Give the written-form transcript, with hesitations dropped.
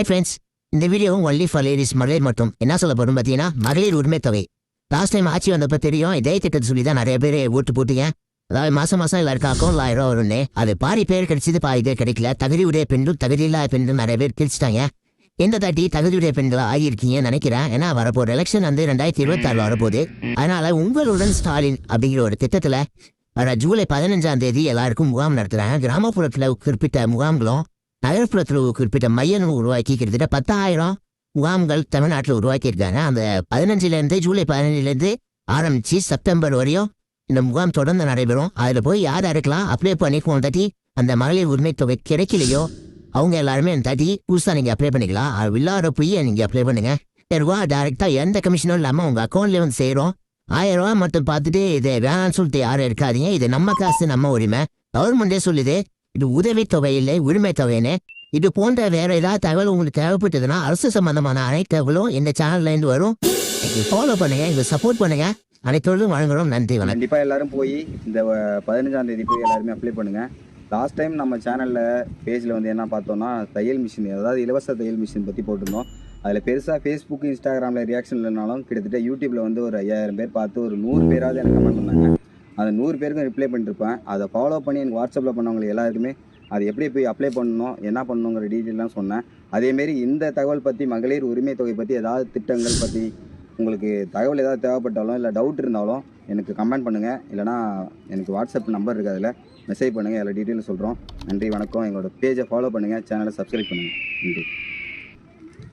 Hi friends, இந்த video only for ladies மகளிர் மட்டும். என்ன சொல்ல போறோம் பார்த்தீங்கன்னா, மகளிர் உரிமை தொகை. லாஸ்ட் டைம் ஆட்சி வந்தப்போ தெரியும், இதே திட்டத்தை சொல்லி தான் நிறைய பேர் ஓட்டு போட்டீங்க. அதாவது மாசம் எல்லாருக்கும் அக்கௌண்ட்ல 1000 ரூபா வரும்னு. அது பாதி பேர் கிடைச்சது, பாதி பேர் கிடைக்கல. தகுதியுடைய பெண்ணும் தகுதியில்லாத பெண்ணும் நிறைய பேர் பிரிச்சுட்டாங்க. எந்த தாட்டி தகுதியுடைய பெண்கள் ஆகியிருக்கீங்கன்னு நினைக்கிறேன். ஏன்னா வரப்போற எலெக்ஷன் வந்து 2026 வரப்போகுது. அதனால உங்களுடன் ஸ்டாலின் அப்படிங்கிற ஒரு திட்டத்துல வர ஜூலை 15ஆம் தேதி எல்லாருக்கும் முகாம் நடத்துறாங்க. கிராமப்புறத்துல குறிப்பிட்ட முகாம்களும் நகர்ப்புறத்தில் குறிப்பிட்ட மையம் உருவாக்கி கிட்டத்தட்ட 10,000 முகாம்கள் தமிழ்நாட்டில் உருவாக்கியிருக்காங்க. அந்த 15லேருந்து ஜூலை 15லேருந்து ஆரம்பிச்சு செப்டம்பர் வரையும் இந்த முகாம் தொடர்ந்து நடைபெறும். அதில் போய் யார் யாருக்கெல்லாம் அப்ளை பண்ணிக்குவோம் தட்டி அந்த மகளிர் உரிமை தொகை கிடைக்கலையோ அவங்க எல்லாருமே தட்டி புதுசாக நீங்கள் அப்ளை பண்ணிக்கலாம். அது இல்லாத போய் நீங்கள் அப்ளை பண்ணுங்க. ரூபா டேரெக்டாக எந்த கமிஷனும் இல்லாமல் உங்கள் அக்கௌண்ட்லேயே வந்து சேரும். 1000 ரூபா மட்டும் பார்த்துட்டு இதை வேணான்னு சொல்லிட்டு யாரும் இருக்காதீங்க. இது நம்ம காசு, நம்ம உரிமை. கவர்மெண்டே சொல்லுது இது உதவித்தொகை இல்லை, உரிமை தொகைன்னு. இது போன்ற வேற ஏதாவது தகவல் உங்களுக்கு தேவைப்பட்டதுன்னா அரசு சம்பந்தமான அனைத்து தகவலும் இந்த சேனல்ல இருந்து வரும். ஃபாலோ பண்ணுங்க, இதை சப்போர்ட் பண்ணுங்க. அனைத்தோடும் வழங்குறோம். நன்றி, வணக்கம். கண்டிப்பா எல்லாரும் போய் இந்த 15ஆம் தேதி போய் எல்லாருமே அப்ளை பண்ணுங்க. லாஸ்ட் டைம் நம்ம சேனல்ல பேஜ்ல வந்து என்ன பார்த்தோம்னா, தையல் மிஷின், அதாவது இலவச தையல் மிஷின் பற்றி போட்டிருந்தோம். அதில் பெருசாக ஃபேஸ்புக் இன்ஸ்டாகிராமில் ரியாக்ஷன் இல்லைனாலும் கிட்டத்தட்ட யூடியூப்பில் வந்து ஒரு 5000 பேர் பார்த்து ஒரு 100 பேராவது எனக்கு கமெண்ட் பண்ணாங்க. அந்த 100 பேருக்கும் ரிப்ளை பண்ணிருப்பேன். அதை ஃபாலோ பண்ணி எனக்கு வாட்ஸ்அப்பில் பண்ணவங்களுக்கு எல்லாருக்குமே அது எப்படி போய் அப்ளை பண்ணணும், என்ன பண்ணணுங்கிற டீட்டெயிலாம் சொன்னேன். அதேமாரி இந்த தகவல் பற்றி, மகளிர் உரிமை தொகை பற்றி ஏதாவது திட்டங்கள் பற்றி உங்களுக்கு தகவல் ஏதாவது தேவைப்பட்டாலும் இல்லை டவுட் இருந்தாலும் எனக்கு கமெண்ட் பண்ணுங்கள். இல்லைனா எனக்கு வாட்ஸ்அப் நம்பர் இருக்குது, அதில் மெசேஜ் பண்ணுங்கள். எல்லா டீட்டெயிலும் சொல்கிறோம். நன்றி, வணக்கம். எங்களோட பேஜை ஃபாலோ பண்ணுங்கள், சேனலை சப்ஸ்கிரைப் பண்ணுங்கள். நன்றி.